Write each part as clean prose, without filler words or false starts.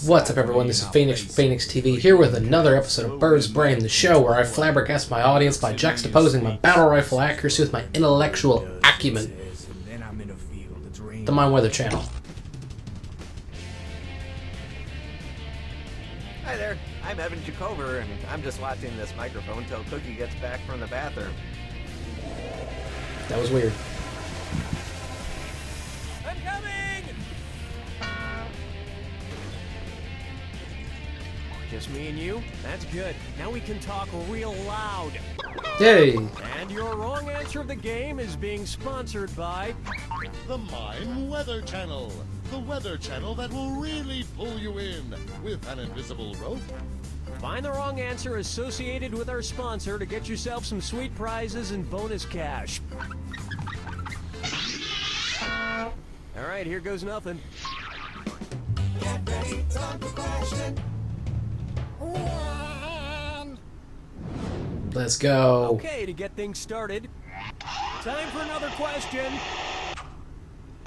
What's up, everyone? This is Phoenix TV here with another episode of Bird's Brain, the show where I flabbergast my audience by juxtaposing my battle rifle accuracy with my intellectual acumen. The Mime Weather Channel. Hi there, I'm Evan Jacober, and I'm just watching this microphone till Cookie gets back from the bathroom. That was weird. I'm coming! Just me and you? That's good. Now we can talk real loud. Yay! And your wrong answer of the game is being sponsored by the Mime Weather Channel. The weather channel that will really pull you in with an invisible rope. Find the wrong answer associated with our sponsor to get yourself some sweet prizes and bonus cash. All right, here goes nothing. Get ready, time for question. Let's go. Okay, to get things started, time for another question.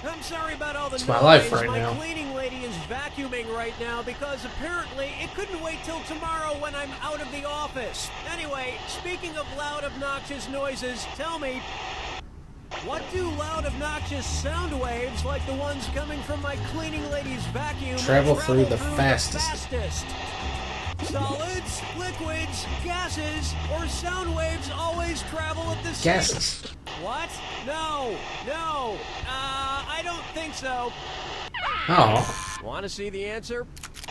I'm sorry about all the it's noise. my life right now. My cleaning lady is vacuuming right now because apparently it couldn't wait till tomorrow when I'm out of the office. Anyway, speaking of loud, obnoxious noises, tell me, what do loud, obnoxious sound waves like the ones coming from my cleaning lady's vacuum travel through the fastest? Solids, liquids, gases, or sound waves always travel at the same... Gases. What? No. I don't think so. Oh. Want to see the answer?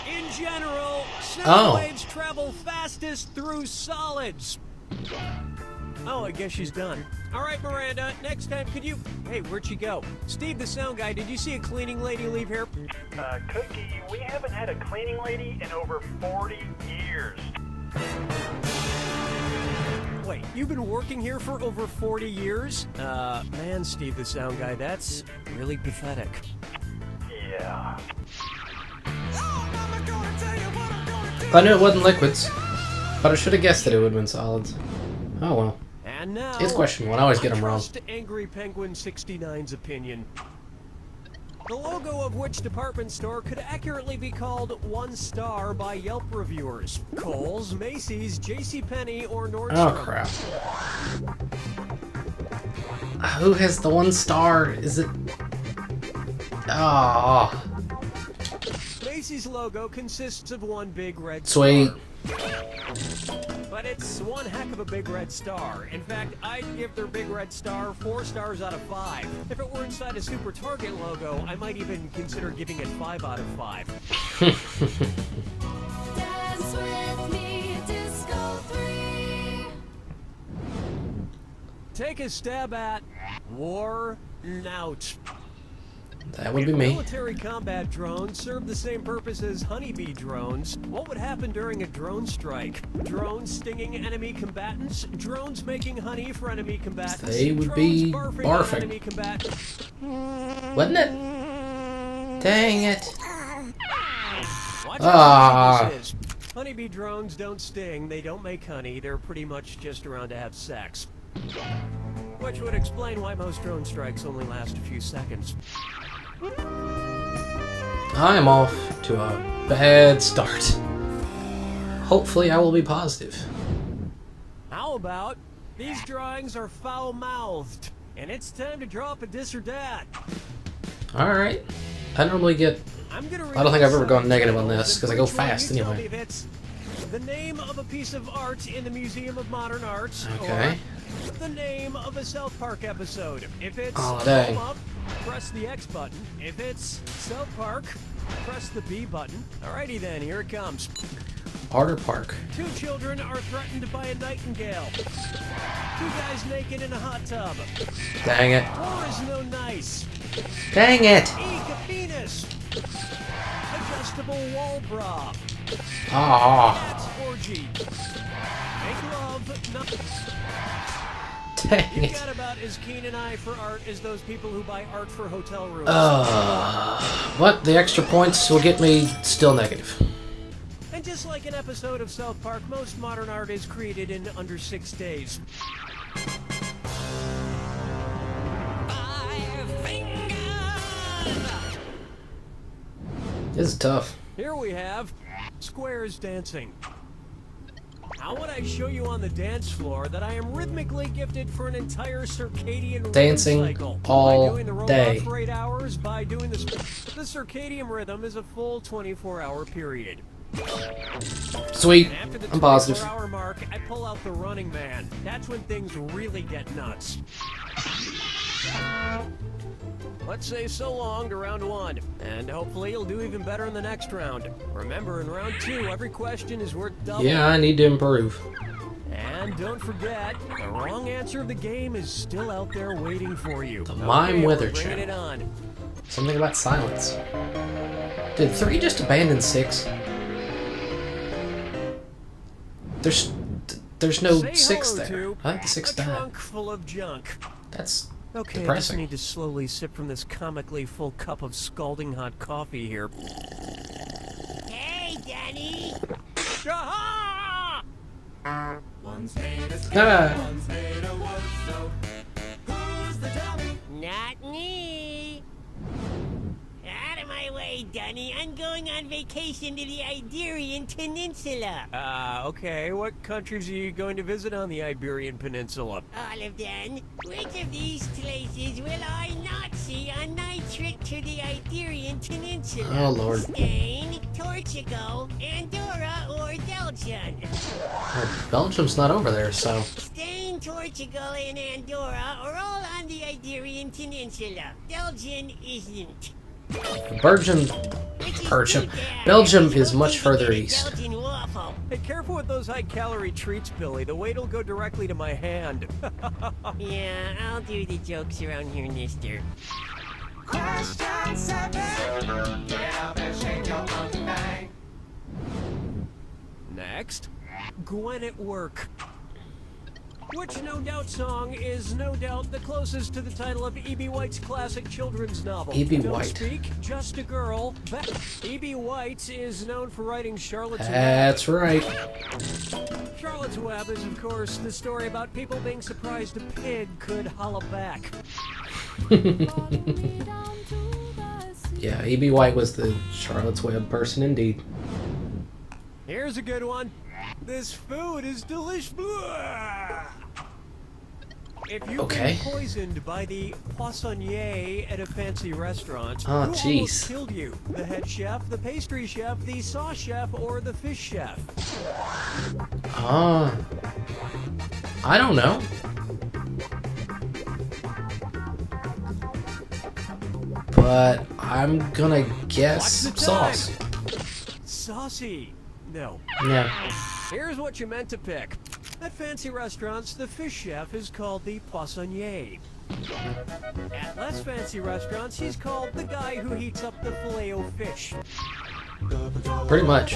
In general, sound waves travel fastest through solids. Oh, I guess she's done. All right, Miranda, next time could you... Hey, where'd she go? Steve, the sound guy, did you see a cleaning lady leave here? Cookie, we haven't had a cleaning lady in over 40 years. Wait, you've been working here for over 40 years? Man, Steve, the sound guy, that's really pathetic. Yeah. I knew it wasn't liquids, but I should have guessed that it would have been solids. Oh well. And now, It's question one. I always get them wrong. Trust Angry Penguin 69's opinion. The logo of which department store could accurately be called 1 star by Yelp reviewers? Kohl's, Macy's, JCPenney, or Nordstrom? Oh crap. Who has the 1 star? Is it... Oh. Macy's logo consists of 1 big red Sweet. star. But it's one heck of a big red star. In fact, I'd give their big red star 4 stars out of 5. If it were inside a Super Target logo, I might even consider giving it 5 out of 5. Dance with me, Disco 3. Take a stab at War Nout. That would be me. Military combat drones serve the same purpose as honeybee drones. What would happen during a drone strike? Drones stinging enemy combatants? Drones making honey for enemy combatants? They would drones be barfing on barfing. enemy combatants? Wasn't it? Dang it. Watch Ah. how easy this is. Honeybee drones don't sting, they don't make honey, they're pretty much just around to have sex. Which would explain why most drone strikes only last a few seconds. I am off to a bad start. Hopefully I will be positive. How about these drawings are foul-mouthed, and it's time to draw up a this or that. Alright. I normally get... I don't think I've ever gone negative on this, because I go fast anyway. It's the name of a piece of art in the Museum of Modern Art, Okay. or the name of a South Park episode. If it's Oh, dang. thumb up, press the X button. If it's South Park, press the B button. Alrighty then, here it comes. Harder Park. 2 children are threatened by a nightingale. 2 guys naked in a hot tub. Dang it. War is no nice. Dang it! Eek, a penis. Adjustable wall bra. Ah. Cat's orgy. Make love, not... Dang You've it. got about as keen an eye for art as those people who buy art for hotel rooms. But the extra points will get me still negative. And just like an episode of South Park, most modern art is created in under 6 days. 5 fingers. This is tough. Here we have squares dancing. How would I show you on the dance floor that I am rhythmically gifted for an entire circadian rhythm Dancing cycle? all by doing the robot day. for 8 hours, by doing the circadian rhythm is a full 24-hour period. Sweet. And after the I'm positive. 24-hour mark, I pull out the Running Man. That's when things really get nuts. Let's say so long to round 1, and hopefully you'll do even better in the next round. Remember, in round 2, every question is worth double. Yeah, I need to improve. And don't forget, the wrong answer of the game is still out there waiting for you. The Mime Weather Bringing it Channel. on. Something about silence. Did 3 just abandon 6? There's no Say 6 hello there. to I think the 6 a died. trunk full of junk. That's Okay, I just depressing. need to slowly sip from this comically full cup of scalding hot coffee here. Hey, Danny! Aha! Ah. Not me! Out of my way, Danny. I'm going on vacation to the Iberian Peninsula. Okay. What countries are you going to visit on the Iberian Peninsula? All of them. Which of these places will I not see on my trip to the Iberian Peninsula? Oh, Lord. Spain, Portugal, Andorra, or Belgium? Well, Belgium's not over there, so. Spain, Portugal, and Andorra are all on the Iberian Peninsula. Belgium isn't. Belgium is much further Belgian east. Belgian waffle. Hey, careful with those high-calorie treats, Billy. The weight'll go directly to my hand. Yeah, I'll do the jokes around here, mister. Next, Gwen at Work. Which No Doubt song is no doubt the closest to the title of E.B. White's classic children's novel? E.B. Don't White. Speak, Just a Girl. E.B. White is known for writing Charlotte's Web. That's right. Charlotte's Web is, of course, the story about people being surprised a pig could holla back. Yeah, E.B. White was the Charlotte's Web person indeed. Here's a good one. This food is delicious. If you've Okay. been poisoned by the poissonnier at a fancy restaurant, Oh, who jeez. almost killed you? The head chef, the pastry chef, the sauce chef, or the fish chef? I don't know. But I'm gonna guess Watch the time. sauce. Saucy. No. Yeah. Here's what you meant to pick. At fancy restaurants, the fish chef is called the poissonnier. At less fancy restaurants, he's called the guy who heats up the filet-o-fish. Pretty much.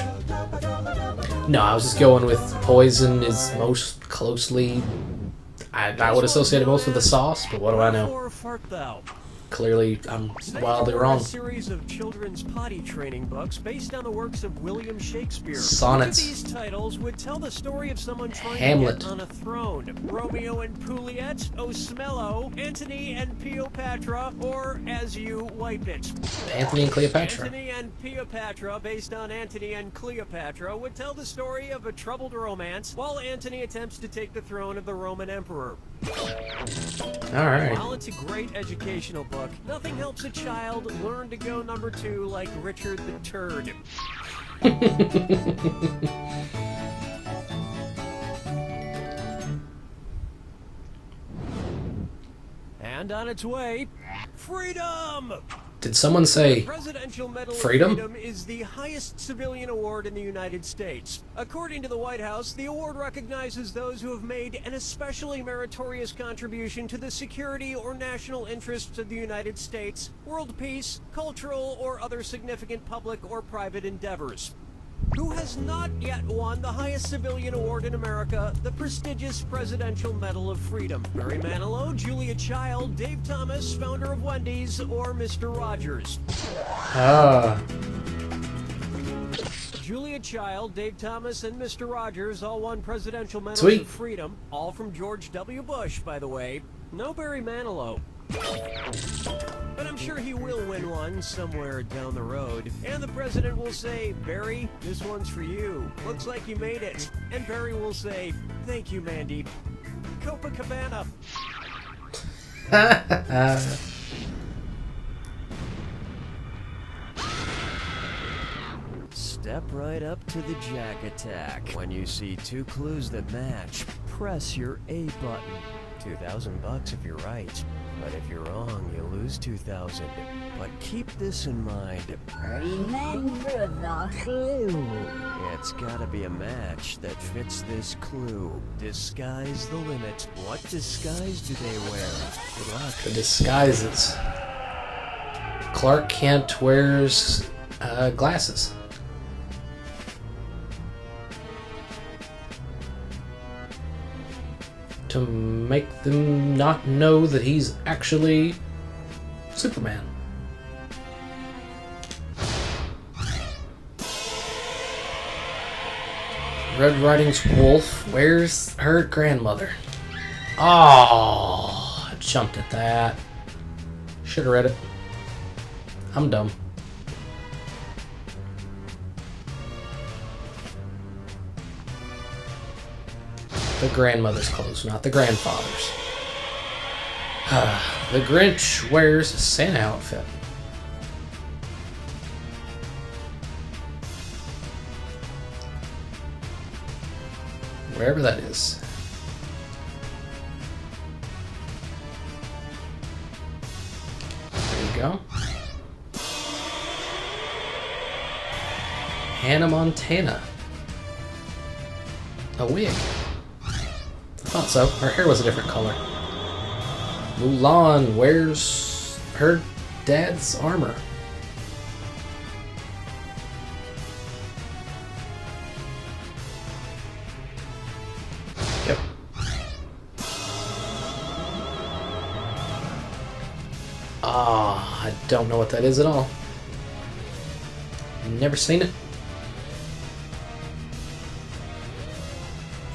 No, I was just going with poison is most closely. I would associate it most with the sauce, but what do I know? Wherefore fart thou? Clearly, I'm Today wildly we're wrong. A series of children's potty training books based on the works of William Shakespeare. Sonnets. Each of these titles would tell the story of someone trying Hamlet. to get on a throne. Romeo and Juliet, Osmello, Antony and Cleopatra, or as you wipe it. Anthony and Cleopatra. Antony and Cleopatra, based on Antony and Cleopatra, would tell the story of a troubled romance while Antony attempts to take the throne of the Roman emperor. Alright. While it's a great educational book, nothing helps a child learn to go number 2 like Richard the Turd. And on its way, freedom! Did someone say Presidential Medal Freedom? of Freedom is the highest civilian award in the United States. According to the White House, the award recognizes those who have made an especially meritorious contribution to the security or national interests of the United States, world peace, cultural or other significant public or private endeavors. Who has not yet won the highest civilian award in America, the prestigious Presidential Medal of Freedom? Barry Manilow, Julia Child, Dave Thomas, founder of Wendy's, or Mr. Rogers? Julia Child, Dave Thomas, and Mr. Rogers all won Presidential Medals Sweet. of Freedom, all from George W. Bush, by the way. No Barry Manilow. But I'm sure he will win one somewhere down the road. And the president will say, Barry, this one's for you. Looks like you made it. And Barry will say, thank you, Mandy. Copacabana. Step right up to the jack attack. When you see two clues that match, press your A button. $2,000 if you're right. But if you're wrong, you lose 2,000. But keep this in mind. Remember the clue. It's gotta be a match that fits this clue. Disguise the limit. What disguise do they wear? Good luck. The disguises. Clark Kent wears glasses. To make them not know that he's actually Superman. Red Riding's wolf wears her grandmother. Oh, I jumped at that. Should have read it. I'm dumb. The grandmother's clothes, not the grandfather's. The Grinch wears a Santa outfit. Wherever that is. There you go. Hannah Montana. A wig. Thought so. Her hair was a different color. Mulan wears her dad's armor. Yep. I don't know what that is at all. Never seen it.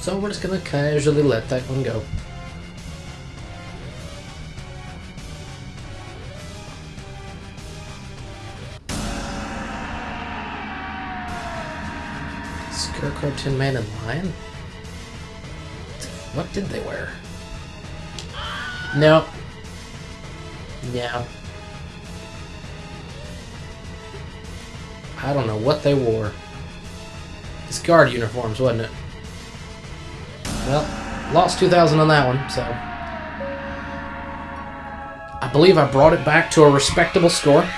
So we're just gonna casually let that one go. Scarecrow, Tin Man, and Lion? What did they wear? No. Yeah. I don't know what they wore. It's guard uniforms, wasn't it? Well, lost 2,000 on that one, so... I believe I brought it back to a respectable score.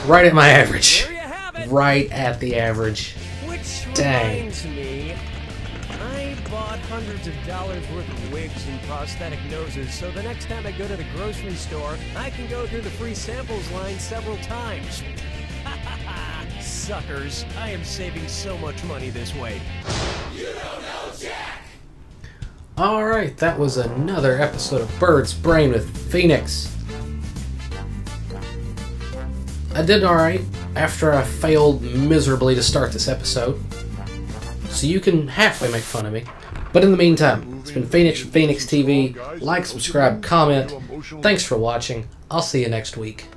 Right at my average. There you have it. Right at the average. Which Dang. reminds me, I bought hundreds of dollars worth of wigs and prosthetic noses, so the next time I go to the grocery store, I can go through the free samples line several times. Suckers, I am saving so much money this way. Alright, that was another episode of Bird's Brain with Phoenix. I did alright after I failed miserably to start this episode. So you can halfway make fun of me. But in the meantime, it's been Phoenix from Phoenix TV. Like, subscribe, comment. Thanks for watching. I'll see you next week.